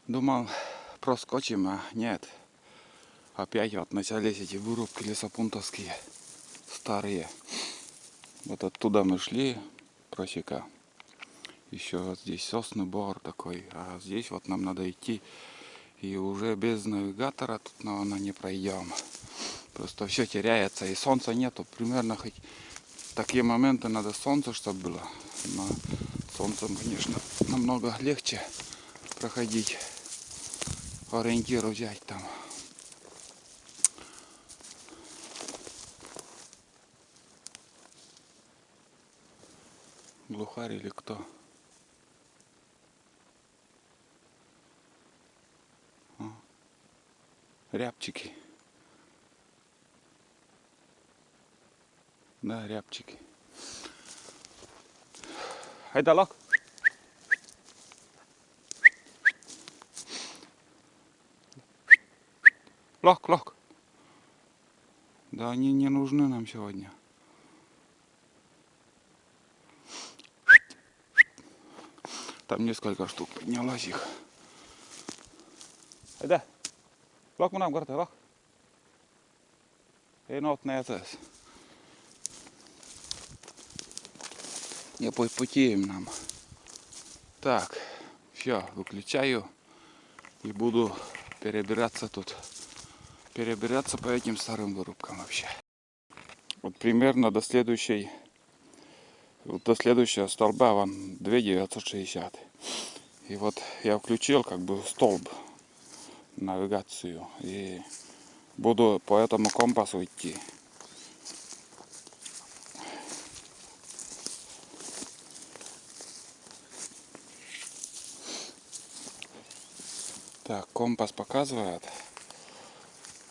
Думал, проскочим, а нет. Опять вот начались эти вырубки лесопунтовские, старые. Вот оттуда мы шли, просека. Еще вот здесь сосны, бор такой. А здесь вот нам надо идти. И уже без навигатора тут, наверное, не пройдем. Просто все теряется. И солнца нету. Примерно хоть в такие моменты надо солнце, чтобы было. Но солнцем, конечно, намного легче проходить. Ориентир взять там. Глухарь или кто? Рябчики. Да, рябчики. Айда, лок. Лок, лок. Да они не нужны нам сегодня. Там несколько штук поднялось их. Айда. Лок мы нам говорит, лок. И нот на это. Не по пути им нам. Так, все, выключаю. И буду перебираться тут. Перебираться по этим старым вырубкам вообще. Вот примерно до следующего столба вон 2960. И вот я включил как бы столб, навигацию. И буду по этому компасу идти. Так, компас показывает.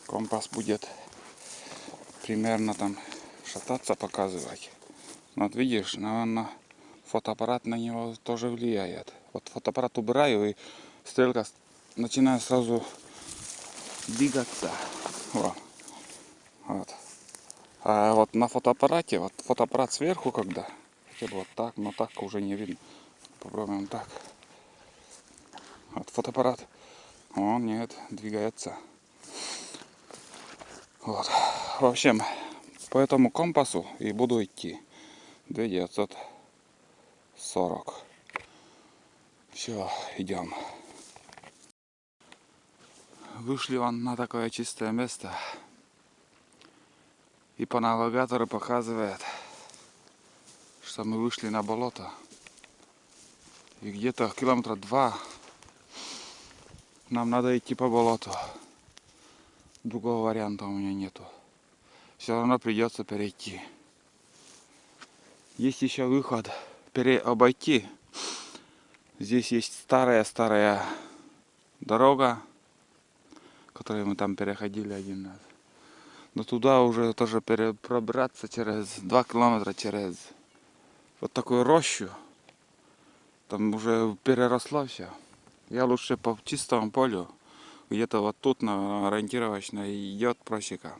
Компас будет примерно там шататься, показывать. Но вот видишь, наверное, фотоаппарат на него тоже влияет. Вот фотоаппарат убираю, и стрелка начинает сразу двигаться. Вот. А вот на фотоаппарате, вот фотоаппарат сверху, когда хотя бы вот так, но так уже не видно. Попробуем так. Вот фотоаппарат, он нет, двигается. Вот. В общем, по этому компасу и буду идти. 2940. Все, идем. Вышли вон на такое чистое место. И по навигатору показывает, что мы вышли на болото. И где-то километра 2 нам надо идти по болоту. Другого варианта у меня нету. Все равно придется перейти. Есть еще выход обойти. Здесь есть старая дорога, которую мы там переходили один раз. Но туда уже тоже пробраться через 2 километра через вот такую рощу. Там уже переросло все. Я лучше по чистому полю. Где-то вот тут ориентировочно идет просека.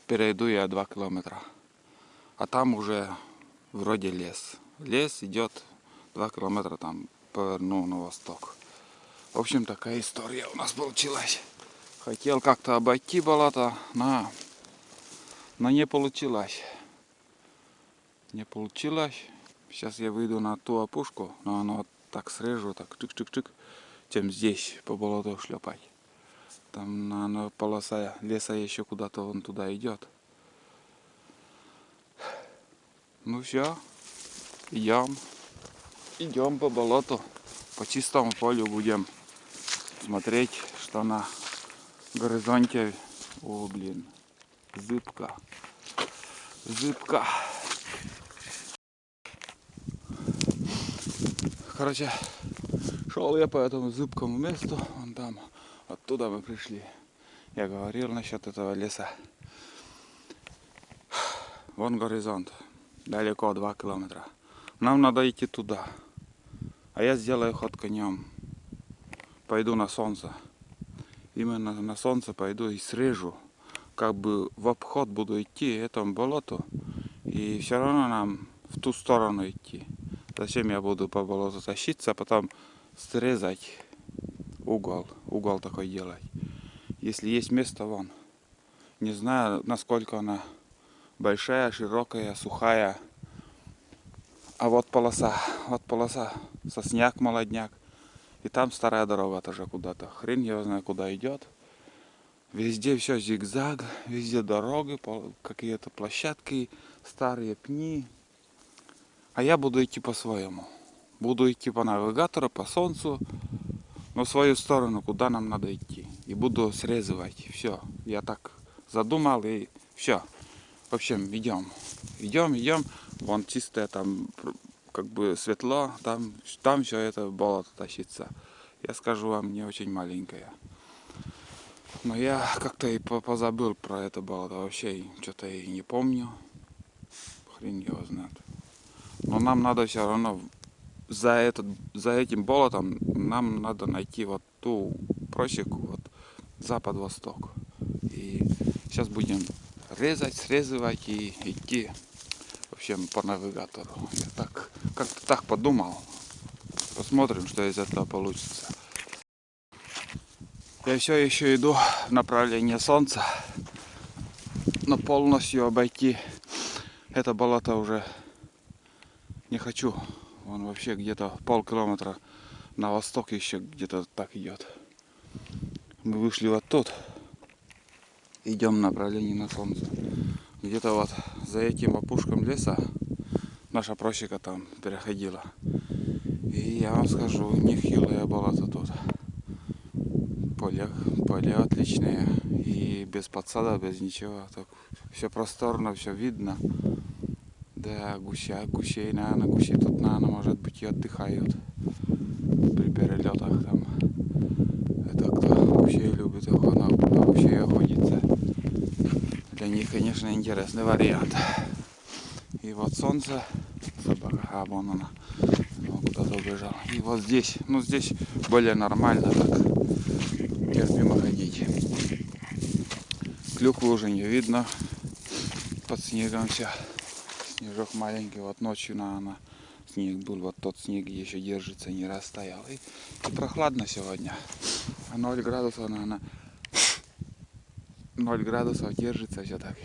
Перейду я 2 километра. А там уже вроде лес. Лес идет 2 километра, там повернул на восток. В общем, такая история у нас получилась. Хотел как-то обойти болото, но не получилось. Не получилось. Сейчас я выйду на ту опушку, но оно вот так срежу, так чик-чик-чик, чем здесь по болоту шлепать. Там полоса леса еще куда-то вон туда идет. Ну все, идем по болоту, по чистому полю будем смотреть, что на горизонте. О, блин, зыбка. Короче, шел я по этому зыбкому месту, вон там, оттуда мы пришли. Я говорил насчет этого леса. Вон горизонт, далеко 2 километра. Нам надо идти туда. А я сделаю ход конем. Пойду на солнце. Именно на солнце пойду и срежу. Как бы в обход буду идти этому болоту. И все равно нам в ту сторону идти. Зачем я буду по болоту тащиться, а потом срезать угол такой делать. Если есть место, вон. Не знаю, насколько она большая, широкая, сухая. А вот полоса сосняк, молодняк. И там старая дорога тоже куда-то. Хрен я знаю, куда идет. Везде все зигзаг, везде дороги, какие-то площадки, старые пни. А я буду идти по-своему. Буду идти по навигатору, по солнцу, но в свою сторону, куда нам надо идти. И буду срезывать. Все. Я так задумал и все. В общем, идем. Идем. Вон чистое там, как бы светло. Там все это болото тащится. Я скажу вам, не очень маленькое. Но я как-то и позабыл про это болото. Вообще что-то и не помню. Хрен его знает. Но нам надо все равно за этим болотом нам надо найти вот ту просеку, вот запад-восток. И сейчас будем резать, срезывать и идти, в общем, по навигатору. Я так, как-то так подумал. Посмотрим, что из этого получится. Я все еще иду в направлении солнца, но полностью обойти это болото уже не хочу. Он вообще где-то полкилометра на восток еще где-то так идет. Мы вышли вот тут, идем в направлении на солнце. Где-то вот за этим опушком леса наша просека там переходила. И я вам скажу, нехилое болото тут. Поле отличное. И без подсада, без ничего. Так все просторно, все видно. Да, гусей, наверное, гуси тут, наверное, может быть, и отдыхают при перелетах там. Это кто вообще любит вообще охотиться. Для них, конечно, интересный вариант. И вот солнце, собака, а вон она, куда-то убежала. И вот здесь, ну здесь более нормально так, терпимо ходить. Клюквы уже не видно, под снегом все. Снежок маленький, вот ночью, наверное, снег был, вот тот снег еще держится, не растаял. И прохладно сегодня, 0 градусов, наверное, 0 градусов держится все-таки.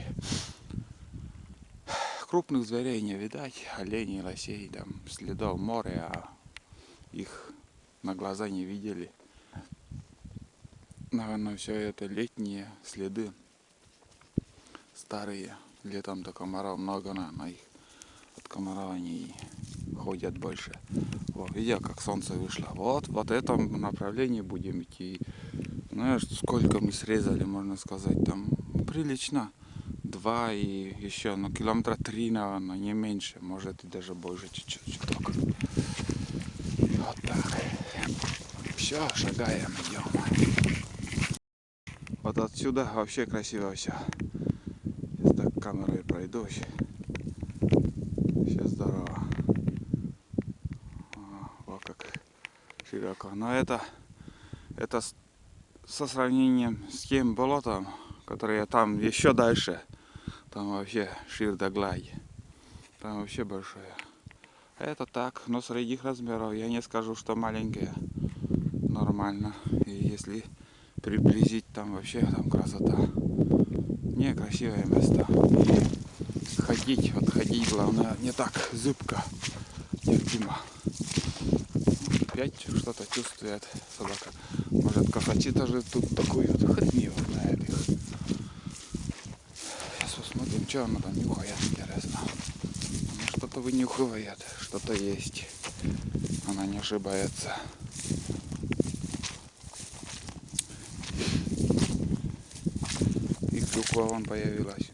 Крупных зверей не видать, оленей, лосей, там следов моря, а их на глаза не видели. Наверное, все это летние следы, старые. Летом-то комаров много, наверное, их от комаров они ходят больше. Вот, видя, как солнце вышло. Вот в этом направлении будем идти. Знаешь, сколько мы срезали, можно сказать, там прилично. 2 и еще, ну, километра 3, наверное, не меньше, может и даже больше чуть-чуть. Вот так. Все, шагаем, идем. Вот отсюда вообще красиво все. Сейчас так камерой пройдусь. Сейчас здорово. Вот как широко. Но это со сравнением с тем болотом, которое там еще дальше. Там вообще шир да гладь. Там вообще большое. Это так, но среди размеров я не скажу, что маленькое. Нормально. И если приблизить, там вообще там красота. Не, красивое место. И ходить главное не так зыбко, терпимо. Опять что-то чувствует собака. Может, косачи тоже тут такую, хрень его знает их. Сейчас посмотрим, что она там нюхает, интересно. Она что-то вынюхивает, что-то есть. Она не ошибается. И клюква вон появилась.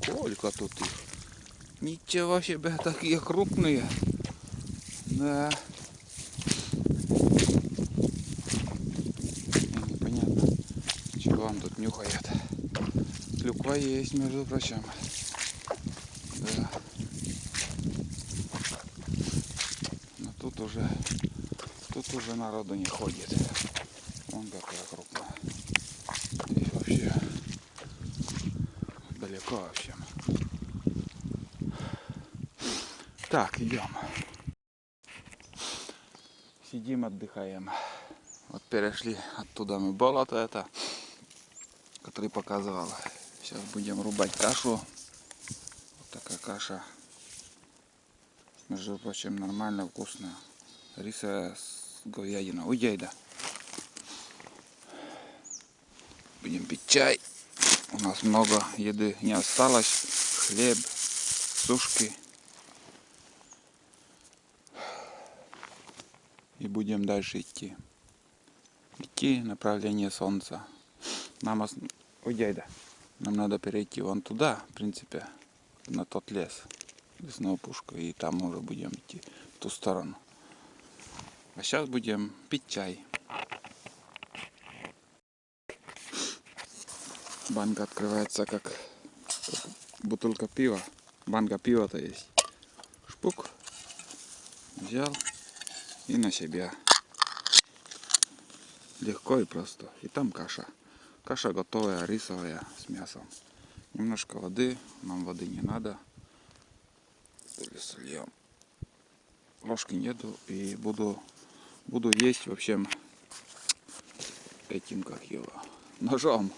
Сколько тут их. Ничего себе, такие крупные. Да. Непонятно, чего он тут нюхает. Клюква есть, между прочим. Да. Но тут уже народу не ходит. Вон какая крупная. Здесь вообще далеко, в общем. Так, идем. Сидим, отдыхаем. Вот перешли оттуда мы болото это, который показывал. Сейчас будем рубать кашу. Вот такая каша. Между прочим, нормально, вкусная. Риса с говядиной. Уйдей, да. Будем пить чай. У нас много еды не осталось. Хлеб, сушки. И будем дальше идти. Идти в направлении солнца. Уйдей, да. Нам надо перейти вон туда, в принципе, на тот лес. Лесную пушку. И там уже будем идти в ту сторону. А сейчас будем пить чай. Банка открывается как бутылка пива. Банка пива-то есть. Шпук. Взял и на себя. Легко и просто. И там каша. Каша готовая, рисовая, с мясом. Немножко воды. Нам воды не надо. Сольем. Ложки нету. И буду есть, в общем, этим, как его, ножом.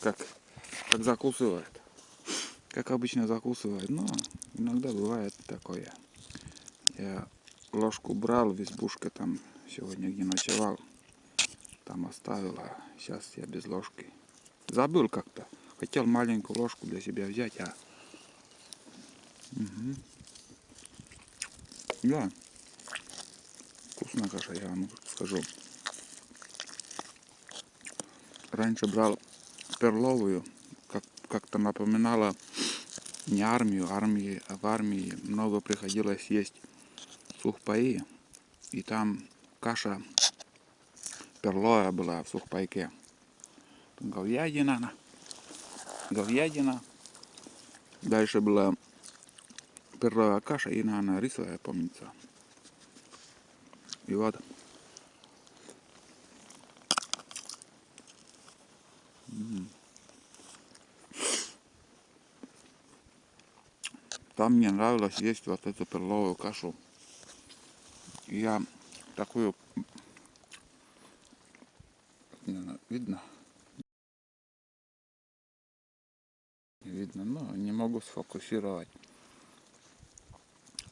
Как закусывает. Как обычно закусывает. Но иногда бывает такое. Я ложку брал в избушке, там сегодня где ночевал. Там оставила. Сейчас я без ложки. Забыл как-то. Хотел маленькую ложку для себя взять, а. Угу. Да. Вкусная каша, я вам скажу. Раньше брал перловую. Как-то напоминала не армию. В армии много приходилось есть сухпаи. И там каша перловая была в сухпайке. Говядина. Дальше была перловая каша и, наверное, рисовая, помнится. И вот. Там мне нравилось есть вот эту перловую кашу. Я такую... Видно? Видно, но не могу сфокусировать.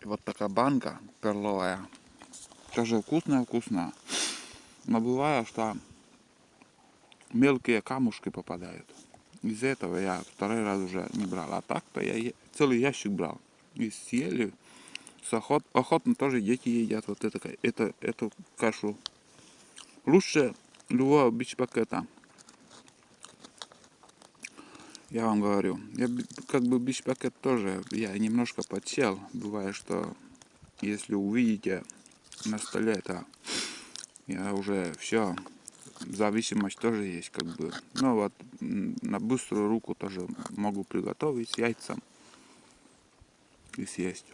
И вот такая банка перловая. Тоже вкусная. Но бывает, что мелкие камушки попадают. Из-за этого я второй раз уже не брал. А так-то я целый ящик брал. И съели. Охотно тоже дети едят вот эту кашу. Лучше любого бич-пакета. Я вам говорю. Я как бы бич-пакет тоже. Я немножко подсел. Бывает, что если увидите на столе это, я уже все. Зависимость тоже есть, как бы. Ну вот на быструю руку тоже могу приготовить с яйцем и съесть.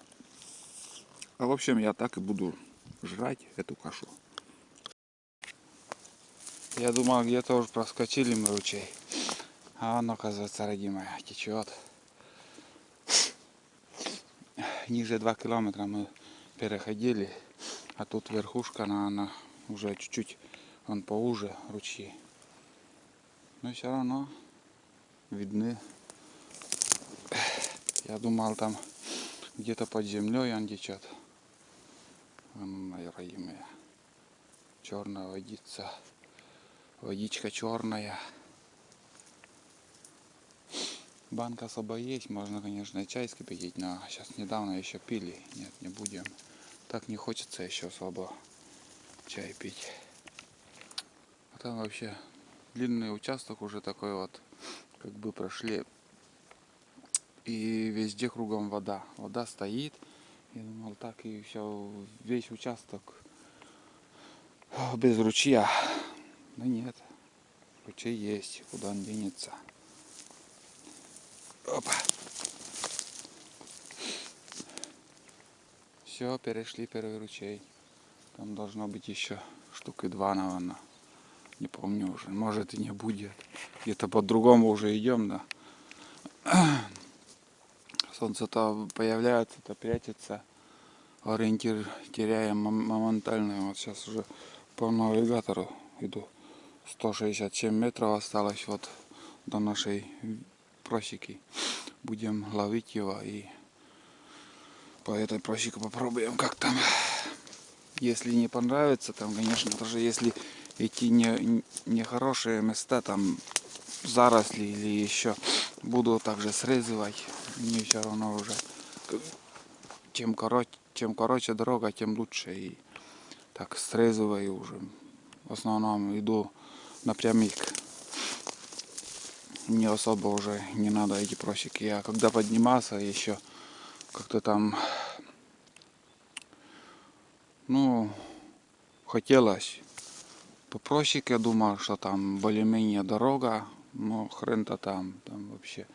А в общем, я так и буду жрать эту кашу. Я думал, где-то уже проскочили мы ручей. А он, оказывается, родимая, течет. Ниже 2 километра мы переходили. А тут верхушка, она уже чуть-чуть, он поуже ручьи. Но все равно видны. Я думал, там где-то под землей он течет. Она родимая. Черная водица. Водичка черная. Банка особо есть, можно, конечно, чай скипятить, но сейчас недавно еще пили. Нет, не будем. Так не хочется еще особо чай пить. А там вообще длинный участок уже такой вот, как бы прошли. И везде кругом вода. Вода стоит. Я думал, так и все, весь участок без ручья. Но нет. Ручей есть, куда он денется. Опа. Все, перешли первый ручей. Там должно быть еще штуки 2, наверное. Не помню уже. Может и не будет. Где-то по-другому уже идем, да. Солнце-то появляется, то прячется. Ориентир теряем моментально. Вот сейчас уже по навигатору иду. 167 метров осталось вот до нашей просеки. Будем ловить его и по этой просеке попробуем, как там. Если не понравится, там, конечно, даже если идти не хорошие места, там заросли или еще, буду также срезывать. Мне все равно уже, чем короче дорога, тем лучше. И так срезываю уже. В основном иду напрямик. Мне особо уже не надо эти просеки. Я когда поднимался еще как-то там, ну, хотелось по просеке, думал, что там более-менее дорога, но хрен-то там вообще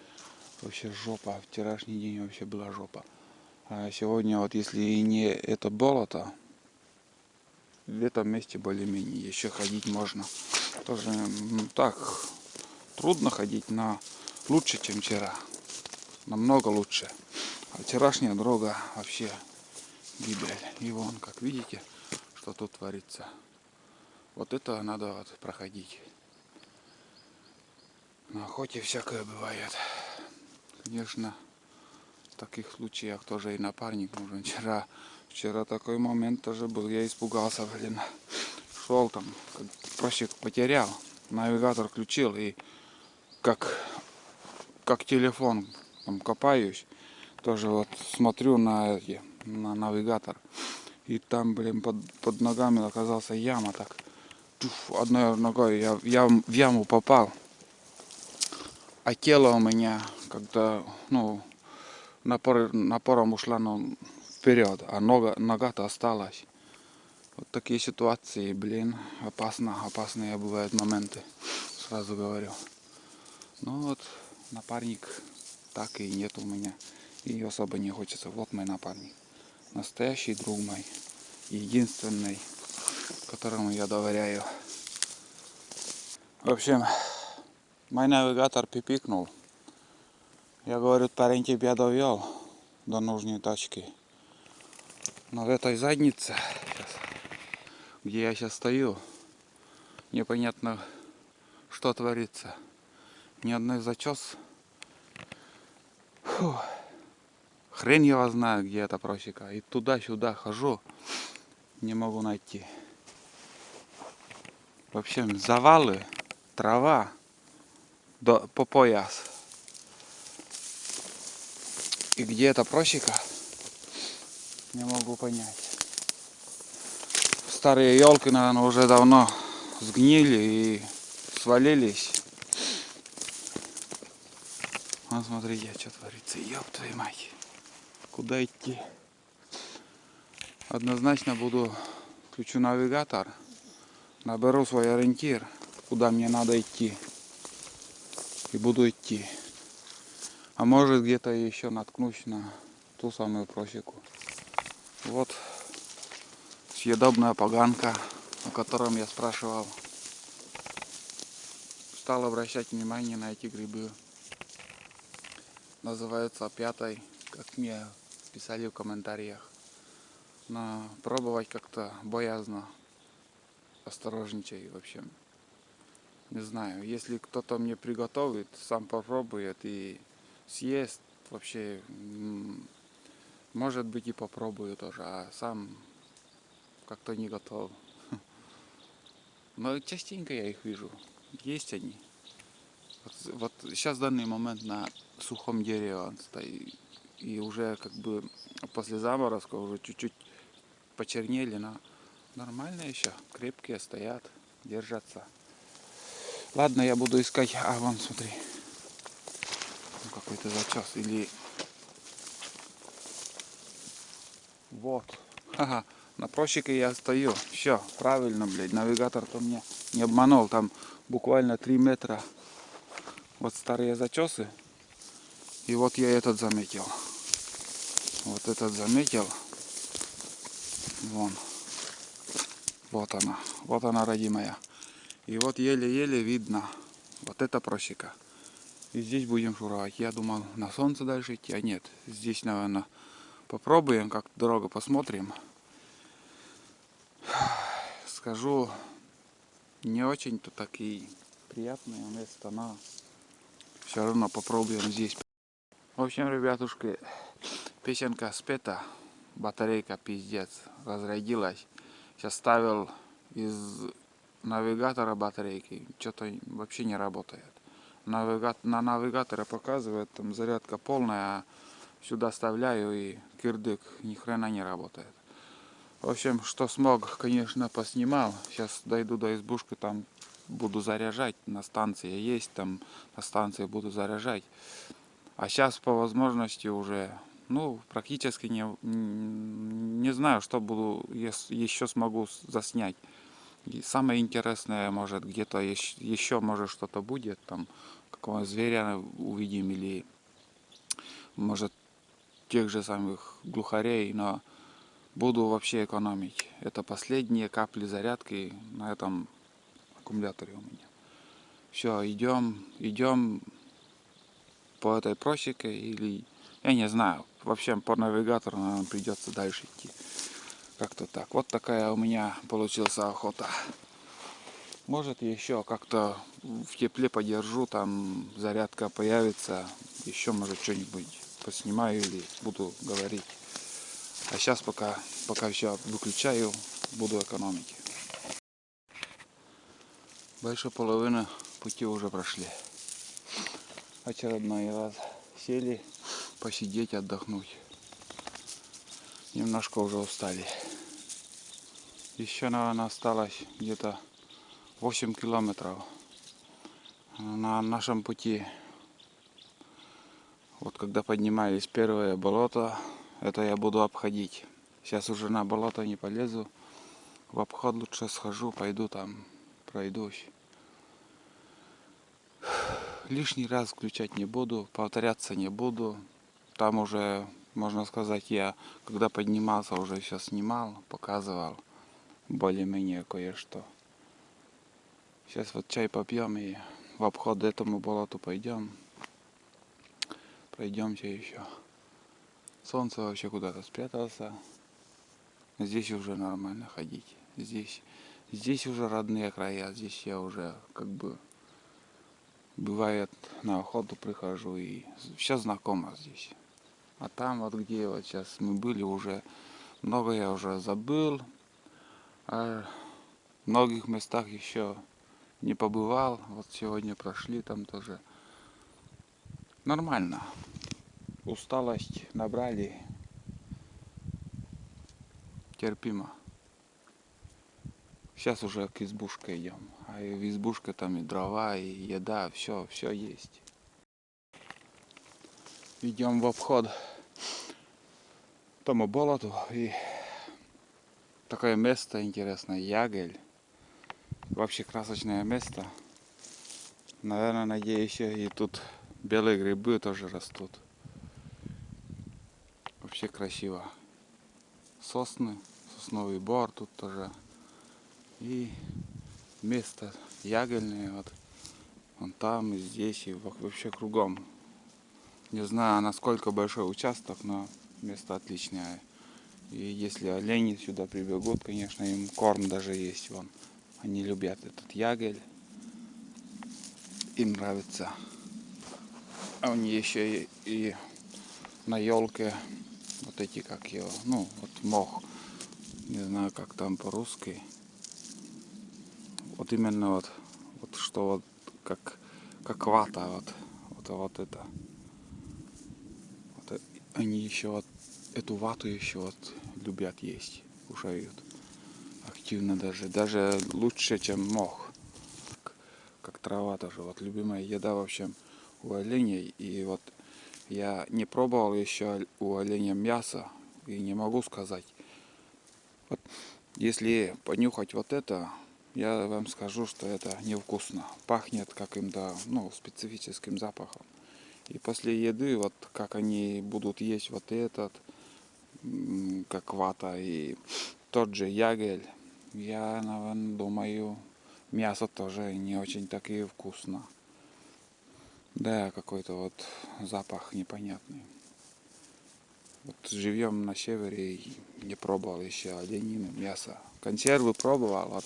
жопа. Вчерашний день вообще была жопа. А сегодня вот если и не это болото, в этом месте более-менее еще ходить можно. Тоже так трудно ходить, но лучше, чем вчера. Намного лучше. А вчерашняя дорога вообще гибель. И вон, как видите, что тут творится. Вот это надо вот проходить. На охоте всякое бывает. Конечно, в таких случаях тоже и напарник нужен. Вчера такой момент тоже был. Я испугался, блин. Шел там, просек потерял. Навигатор включил и как телефон там копаюсь. Тоже вот смотрю на навигатор. И там, блин, под ногами оказался яма. Так, одной ногой я в яму попал. А тело у меня когда, ну, напором ушла, ну, вперед, а нога-то осталась. Вот такие ситуации, блин, опасные бывают моменты, сразу говорю. Ну вот, напарник так и нет у меня. И особо не хочется. Вот мой напарник. Настоящий друг мой. Единственный, которому я доверяю. В общем, мой навигатор пипикнул. Я говорю, парень, тебя довел до нужной точки. Но в этой заднице, где я сейчас стою, непонятно, что творится. Ни одной зачес. Фу. Хрен его знаю, где эта просека. И туда-сюда хожу, не могу найти. В общем, завалы, трава по пояс. И где эта просека, не могу понять. Старые елки, наверное, уже давно сгнили и свалились. Вот смотрите, что творится. Ёб твою мать. Куда идти? Однозначно включу навигатор, наберу свой ориентир, куда мне надо идти. И буду идти. А может где-то еще наткнусь на ту самую просеку. Вот съедобная поганка, о котором я спрашивал. Стал обращать внимание на эти грибы. Называются пятой, как мне писали в комментариях. Но пробовать как-то боязно. Осторожничай, в общем. Не знаю, если кто-то мне приготовит, сам попробует и съест, вообще, может быть, и попробую тоже, а сам как-то не готов. Но частенько я их вижу. Есть они. Вот сейчас в данный момент на сухом дереве он стоит. И уже как бы после заморозка уже чуть-чуть почернели, но нормально еще. Крепкие стоят, держатся. Ладно, я буду искать. А, вон, смотри. Какой-то зачес. Или... Вот. Ха-ха. На просеке я стою. Все, правильно, блядь. Навигатор-то мне не обманул. Там буквально 3 метра. Вот старые зачесы. И вот я этот заметил. Вот этот заметил. Вон. Вот она. Вот она, родимая. И вот еле-еле видно. Вот эта просека. И здесь будем шуровать. Я думал на солнце дальше идти. А нет. Здесь, наверное, попробуем. Как дорогу посмотрим. скажу, не очень-то такие приятные места, но все равно попробуем здесь. В общем, ребятушки, песенка спета, батарейка пиздец, разрядилась. Сейчас ставил из навигатора батарейки, что-то вообще не работает. На навигаторе показывает, там зарядка полная, а сюда вставляю и кирдык ни хрена не работает. В общем, что смог, конечно, поснимал. Сейчас дойду до избушки, там буду заряжать. На станции есть, там на станции буду заряжать. А сейчас по возможности уже, ну, практически не знаю, что буду, еще смогу заснять. И самое интересное, может, где-то еще может что-то будет, там, какого зверя увидим, или, может, тех же самых глухарей, но буду вообще экономить. Это последние капли зарядки на этом аккумуляторе у меня. Все, идем по этой просеке, или, я не знаю, вообще по навигатору, наверное, придется дальше идти. Как-то так. Вот такая у меня получилась охота. Может, еще как-то в тепле подержу, там зарядка появится, еще, может, что-нибудь поснимаю или буду говорить. А сейчас пока все выключаю, буду экономить. Больше половины пути уже прошли. Очередной раз сели посидеть, отдохнуть. Немножко уже устали. Еще, наверное, осталось где-то 8 километров на нашем пути. Вот когда поднимались первые болота, это я буду обходить. Сейчас уже на болото не полезу. В обход лучше схожу, пойду там, пройдусь. Лишний раз включать не буду, повторяться не буду. Там уже, можно сказать, я когда поднимался, уже все снимал, показывал более-менее кое-что. Сейчас вот чай попьем и в обход этому болоту пойдем. Пройдемся еще. Солнце вообще куда-то спрятался. Здесь уже нормально ходить. Здесь уже родные края. Здесь я уже как бы бывает на охоту прихожу и все знакомо здесь. А там вот где вот сейчас мы были уже, много я уже забыл. А в многих местах еще не побывал. Вот сегодня прошли там тоже. Нормально. Усталость набрали. Терпимо. Сейчас уже к избушке идем. А и в избушке там и дрова, и еда, все есть. Идем в обход тому болоту. И такое место интересное, Ягель. Вообще красочное место. Наверное, надеюсь, и тут белые грибы тоже растут. Вообще красиво. Сосны, сосновый бор тут тоже. И место ягельное, вот. Вон там и здесь, и вообще кругом. Не знаю, насколько большой участок, но место отличное. И если олени сюда прибегут, конечно, им корм даже есть. Вон. Они любят этот ягель. Им нравится. А у них еще и на елке вот эти, как его, ну, вот мох. Не знаю, как там по-русски. Вот именно вот что вот как вата, вот это. Вот, они еще вот эту вату еще вот любят есть, кушают активно даже лучше, чем мох, как трава тоже. Вот любимая еда вообще у оленей. И вот я не пробовал еще у оленя мясо и не могу сказать. Вот, если понюхать вот это, я вам скажу, что это невкусно. Пахнет каким-то, ну, специфическим запахом. И после еды, вот как они будут есть вот этот, как вата и тот же ягель, я, наверное, думаю, мясо тоже не очень так и вкусно. Да, какой-то вот запах непонятный. Вот живем на севере и не пробовал еще оленины, мясо. Консервы пробовал, вот,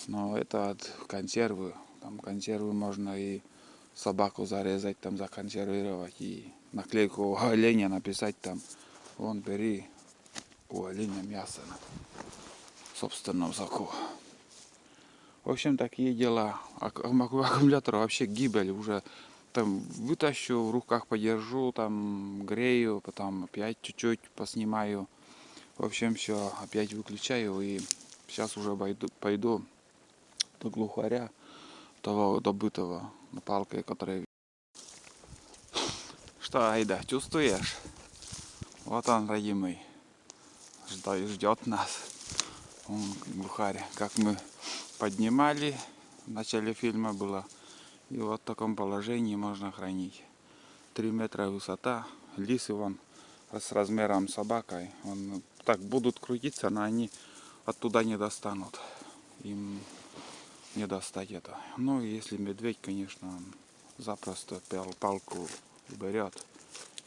но это от консервы. Там консервы можно и собаку зарезать, там законсервировать, и наклейку у оленя написать там, вон бери у оленя мясо в собственном соку. В общем, такие дела. Аккумулятор вообще гибель уже. Там вытащу, в руках подержу, там грею, потом опять чуть-чуть поснимаю. В общем, все, опять выключаю и сейчас уже пойду до глухаря, того добытого палкой, который... Что, Айда, чувствуешь? Вот он, родимый, ждет нас. Он, глухарь, как мы поднимали, в начале фильма было. И вот в таком положении можно хранить. 3 метра высота, лисы вон с размером собакой. Он, так будут крутиться, но они оттуда не достанут. Им не достать это. Ну, если медведь, конечно, он запросто палку берет.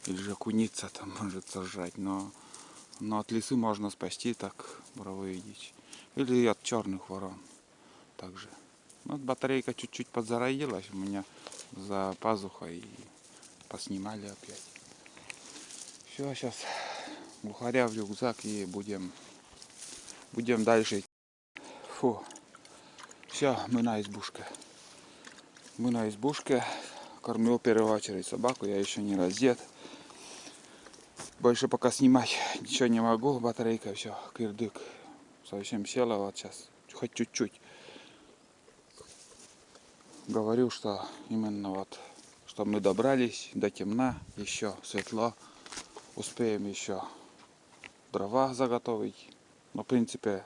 Или же куница там может сожрать. Но от лисы можно спасти так буровую дичь. Или от черных ворон также. Вот батарейка чуть-чуть подзароилась у меня за пазухой. И поснимали опять. Все, сейчас глухаря в рюкзак и будем дальше. Фу. Все, мы на избушке. Кормил в первую очередь собаку, я еще не раздет. Больше пока снимать ничего не могу, батарейка все, кирдык. Совсем села, вот сейчас, хоть чуть-чуть. Говорю, что именно вот, что мы добрались до темна, еще светло, успеем еще дрова заготовить. Но в принципе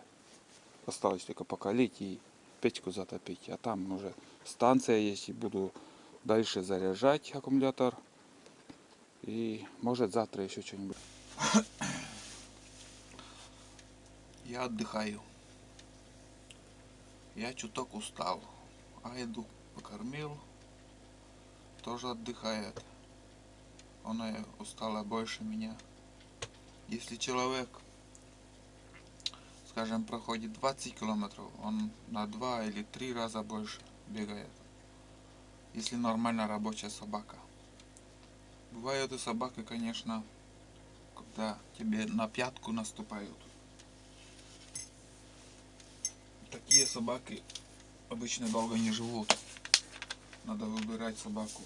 осталось только покалить и печку затопить. А там уже станция есть, и буду дальше заряжать аккумулятор. И может завтра еще что-нибудь. Я отдыхаю. Я чуток устал. Айду покормил. Тоже отдыхает. Она устала больше меня. Если человек, скажем, проходит 20 километров, он на 2 или 3 раза больше бегает. Если нормально рабочая собака. Бывают и собаки, конечно, когда тебе на пятку наступают. Такие собаки обычно долго не живут. Надо выбирать собаку,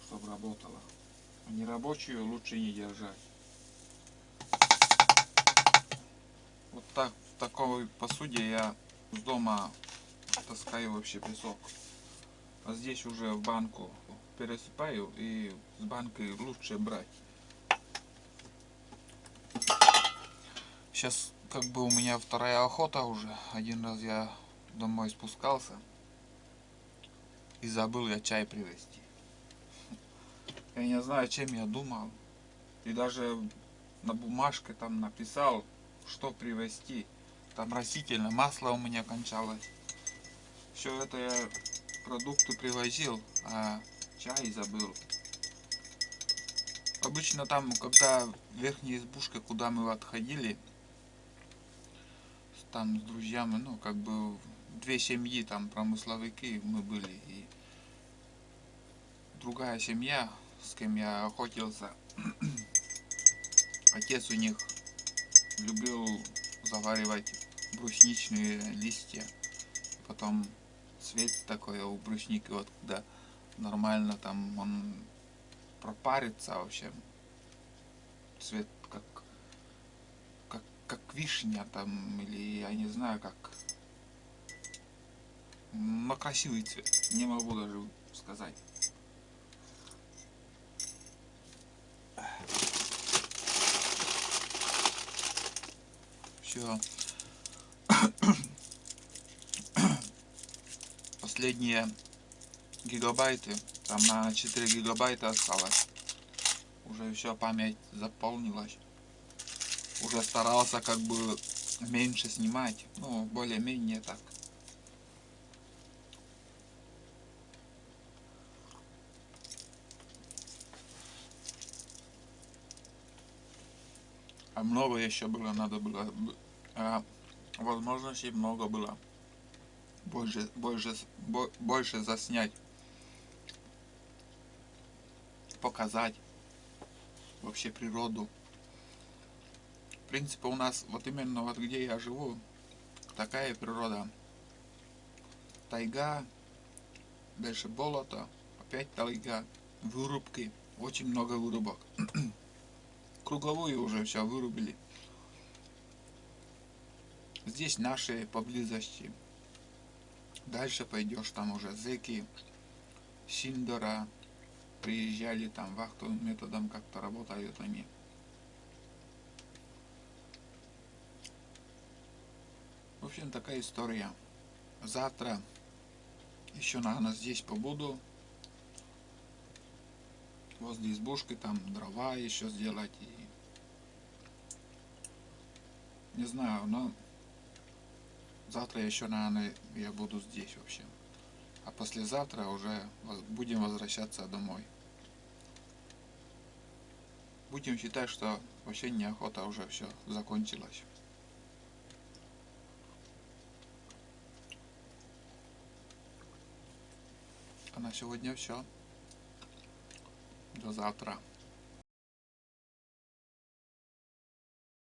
чтобы работала. А нерабочую лучше не держать. Вот так, в такой посуде я с дома таскаю вообще песок. А здесь уже в банку пересыпаю, и с банкой лучше брать. Сейчас как бы у меня вторая охота уже. Один раз я домой спускался и забыл я чай привезти. Я не знаю, чем я думал. И даже на бумажке там написал, что привезти. Там растительное масло у меня кончалось. Все это я продукты привозил, а чай забыл. Обычно там, когда в верхней избушке, куда мы отходили, там с друзьями, ну, как бы 2 семьи, там промысловики мы были. И другая семья, с кем я охотился, отец у них любил заваривать брусничные листья. Потом цвет такой у брусники, вот когда нормально там он пропарится, в общем, цвет как вишня там, или я не знаю как, но красивый цвет, не могу даже сказать. Все, последние гигабайты, там на 4 гигабайта осталось, уже все, память заполнилась. Уже старался как бы меньше снимать, ну более-менее так. А много еще было, надо было, возможностей много было. Больше заснять, показать вообще природу. В принципе, у нас вот именно вот где я живу, такая природа. Тайга, дальше болото, опять тайга, вырубки, очень много вырубок. Круговую уже все вырубили. Здесь наши поблизости. Дальше пойдешь, там уже зэки, Синдора, приезжали там вахтовым методом, как-то работают они. В общем, такая история. Завтра еще, наверное, здесь побуду. Возле избушки там дрова еще сделать. И не знаю, но завтра еще, наверное, я буду здесь вообще. А послезавтра уже будем возвращаться домой. Будем считать, что вообще неохота уже все закончилось. А на сегодня все. До завтра.